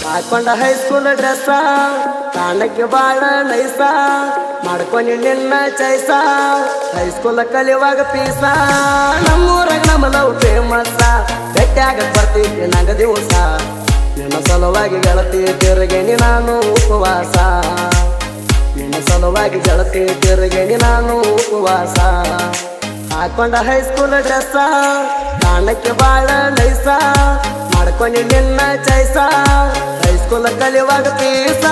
ಹಾಕೊಂಡ high school dress ಕಾಣಕ್ಕೆ ಬಾಳ ನೈಸ ಮಾಡ್ಕೊಂಡು ನಿನ್ನ ಚೈಸ ಹೈಸ್ಕೂಲ್ ಕಲಿಯುವಾಗ ಪೀಸ ನಮ್ಮೂರಾಗ ನಮ್ಮ ಲವ್ ಫೇಮಸ್ ಗಟ್ಟಿಯಾಗ ಬರ್ತಿದ್ದೆ ನಂಗ ದಿವಸ ನಿನ್ನ ಸಲುವಾಗಿ ಗೆಳತಿ ತಿರುಗೇನಿ ನಾನು ಉಪವಾಸ ನಿನ್ನ ಸಲುವಾಗಿ ಗೆಳತಿ ತಿರುಗೇನಿ ನಾನು ಉಪವಾಸ ಹಾಕೊಂಡ ಹೈಸ್ಕೂಲ್ ಡ್ರೆಸ್ ಕಾಣಕ್ಕೆ ಬಾಳ ನೈಸ ಮಾಡ್ಕೊಂಡು ನಿನ್ನ ಚೈಸ ಹೈಸ್ಕೂಲ್ ಕಲಿಯುವಾಗ ಪೀಸ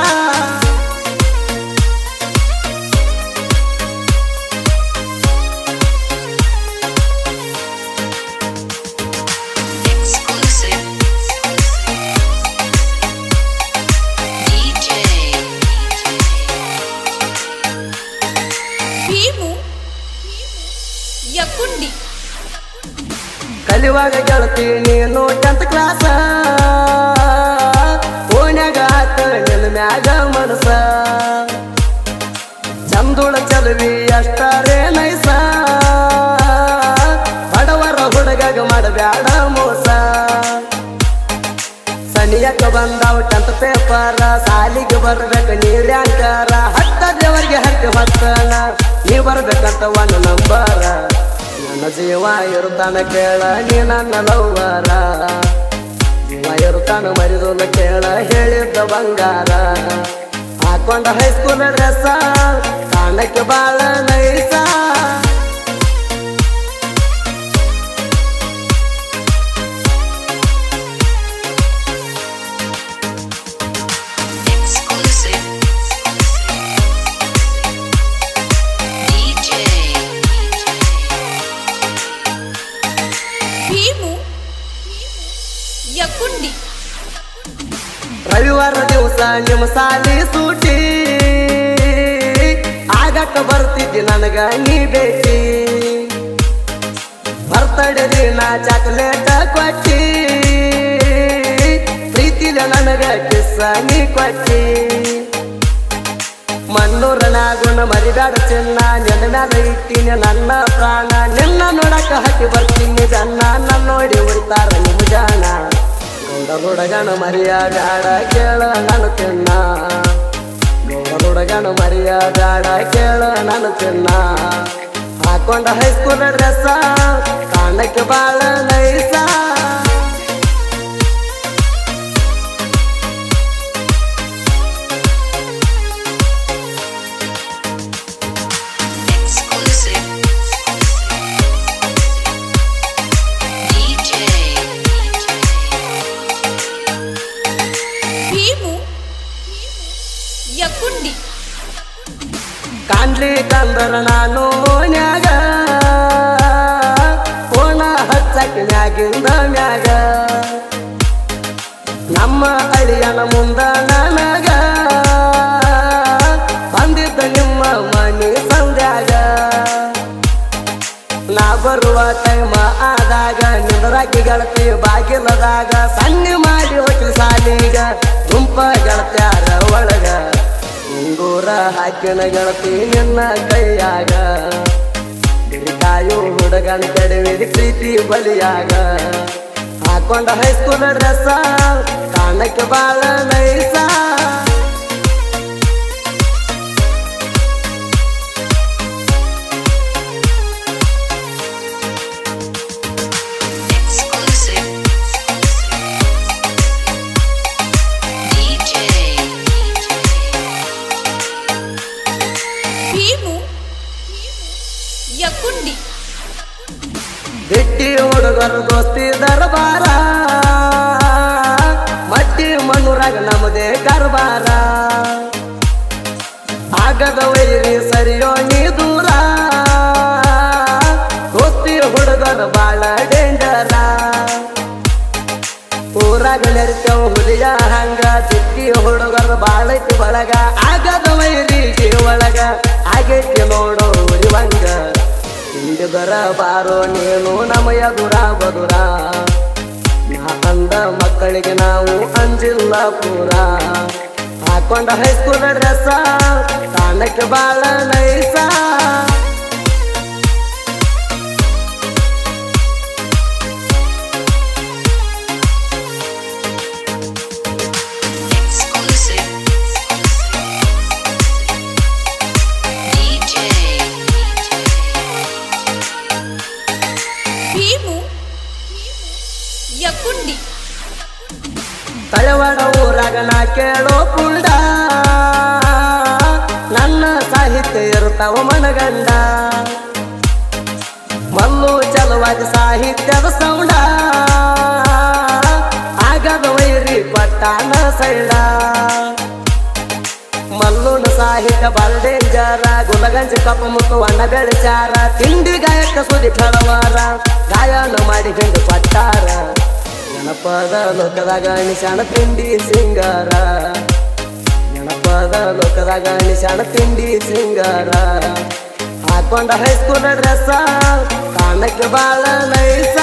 ಕಲಿಯುವಾಗ ಗೆಳತಿ ನೀನು 10th ಕ್ಲಾಸ ಓಣ್ಯಾಗ ಆತ ನಿನ್ನ ಮ್ಯಾಗ ಮನಸ ಚಂದುಳ ಚಲವಿ ಅಷ್ಟಾರೇ ನೈಸ ಬಡವರ ಹುಡುಗಾಗ ಮಾಡಬ್ಯಾಡ ಮೋಸ ಸನಿಯಕ್ಕ ಬಂದಾವ 10th ಪೇಪರ ಸಾಲಿಗೆ ಬರ್ಬೇಕು ನೀರ್ಯಾಂಕರ ಹತ್ತದವರೆಗೆ ಹತ್ತಿ ಹೊತ್ತನ ನೀ ಬರ್ಬೇಕಂತ 1 ನಂಬರ ನನ್ನ ಜೀವ ಇರುತ್ತಾನ ಕೇಳ ನೀ ನನ್ನ ಲವ್ವರ ಜೀವ ಇರುತ್ತಾನ ಮರಿದೋಲ ಕೇಳ ಹೇಳಿದ್ದ ಬಂಗಾರ ಹಾಕೊಂಡ ಹೈಸ್ಕೂಲ್ ಡ್ರೆಸ್ ಕಾಣಕ್ಕೆ ಬಾಳ ನೈಸ ರವಿವಾರ ದಿವಸ ನಿಮ್ಮ ಸಾಲಿ ಸೂಟಿ ಆಗಕ್ಕ ಬರ್ತಿದ್ದಿ ನನಗ ನೀ ಬೇಟಿ ಬರ್ತಡೇ ದಿನ ಚಾಕ್ಲೇಟ್ ಕೊಟ್ಟಿ ಪ್ರೀತಿಲ ನನಗ ಕಿಸ್ಸ ನೀ ಕೊಟ್ಟಿ ಮಣ್ಣೂರನಾಗುಣ ಮರಿದಾಡ ಚಿನ್ನ ನಿನ್ನ ಮ್ಯಾಲ ಇಟ್ಟಿನ ನನ್ನ ಪ್ರಾಣ ನಿನ್ನ ನೋಡಕ ಹತ್ತಿ ಬರ್ತೀನಿ ಜನ್ನ ನನ್ನ ನೋಡಿ ಉಳಿತಾರ ನಿಮ್ಮ ಜಾಣ ಗೌಡ ಹುಡುಗನ ಮರಿಯ ಬ್ಯಾಡ ಕೇಳ ನಾನು ಚಿನ್ನ ಗೌಡ ಹುಡುಗನ ಮರಿಯ ಬ್ಯಾಡ ಕೇಳ ನಾನು ಚಿನ್ನ ಹಾಕೊಂಡ ಹೈಸ್ಕೂಲ್ ಡ್ರೆಸ್ ಕಾಣಕ್ಕೆ ಬಾಳ ನೈಸ ಕಾಣ್ಲಿ ಕಂದರ ನಾನು ನ್ಯಾಗ ಕೋಣ ಹಚ್ಚಕ್ಕೆ ಮ್ಯಾಗಿಂದ ಮ್ಯಾಗ ನಮ್ಮ ಅಳಿಯನ ಮುಂದ ನನಗ ಬಂದಿದ್ದ ನಿಮ್ಮ ಮನೆ ಸಂದ್ಯಾಗ ನಾ ಬರುವ ಟೈಮ ಆದಾಗ ನಿಂದ್ರಾಕಿ ಗೆಳತಿ ಬಾಗಿಲದಾಗ ಸಣ್ಣ ಮಾಡಿ ಹೋಗಿ ಸಾಲಿಗ ಗುಂಪ ಗೆಳತ್ಯಾರ ಒಳಗ ಉಂಗೂರ ಹಾಕಿನ ಗೆಳತಿ ನಿನ್ನ ಕೈಯಾಗ ಕಾಯು ಹುಡುಗನ ಕಡಿವಿದ ಪ್ರೀತಿ ಬಲಿಯಾಗ ಹಾಕೊಂಡ ಹೈಸ್ಕೂಲ್ ಡ್ರೆಸ್ ಕಾಣಕ್ಕೆ ಬಾಳ ನೈಸ ಬಿಟ್ಟಿ ಹುಡುಗರು ದೋಸ್ತಿ ದರ್ಬಾರ ಮಟ್ಟಿ ಮಣ್ಣೂರಾಗ ನಮ್ಮದೇ ಕಾರ್ಬಾರ ಆಗದ ವೈರಿ ಸರಿಯೋ ನೀ ದೂರ ದೋಸ್ತಿ ಹುಡುಗರು ಬಾಳ ಡೇಂಜರ ಊರಾಗ ನೆರ್ತೇವ ಹುಲಿಯ ಹಂಗ ಚಿಕ್ಕಿ ಹುಡುಗರು ಬಾಳೈತಿ ಒಳಗ ಆಗದ ವೈರಿಗೆ ಒಳಗ ಆಗೈತಿ ನೋಡೋ ಉರಿವಂಗ ಹಿಂದಿದರ ಬಾರೋ ನೀನು ನಮ್ಮ ಎದುರ ಬದುರ ನಾ ಅಂದ ಮಕ್ಕಳಿಗೆ ನಾವು ಅಂಜಿಲ್ಲ ಪೂರ ಹಾಕೊಂಡ ಹೈಸ್ಕೂಲ್ ಡ್ರೆಸ್ ಕಾಣಕ್ಕೆ ಬಾಳ ನೈಸ ಕೇಳೋ ಪುಂಡ ನನ್ನ ಸಾಹಿತ್ಯ ಇರುತ್ತವ ಮನಗಂಡ ಮಲ್ಲು ಚಲುವಾಗಿ ಸಾಹಿತ್ಯದ ಸೌಂಡ ಆಗದ ವೈರಿ ಪಟ್ಟಾನ ಸೈಡ ಮಲ್ಲುನ ಸಾಹಿತ್ಯ ಬಾಳ ಡೇಂಜರ ಗುಲಗಂಜ ಕಪ್ಪ ಮುತ್ತು ಅಣ್ಣ ಬೆಳಚಾರ ತಿಂಡಿ ಗಾಯಕ ಸುದಿ ಕಳವಾರ ಗಾಯನ ಮಾಡಿ ಹಿಂಗ ಪಟ್ಟಾರ ಜನಪದ ಲೋಕದಾಗ ನಿಶಾಣ ತಿಂಡಿ ಸಿಂಗಾರ ಜನಪದ ಲೋಕದಾಗ ನಿಶಾಣ ತಿಂಡಿ ಸಿಂಗಾರ ಹಾಕೊಂಡ ಹೈಸ್ಕೂಲ್ ಡ್ರೆಸ್ ಕಾಣಕ್ಕೆ ಬಾಳ ನೈಸ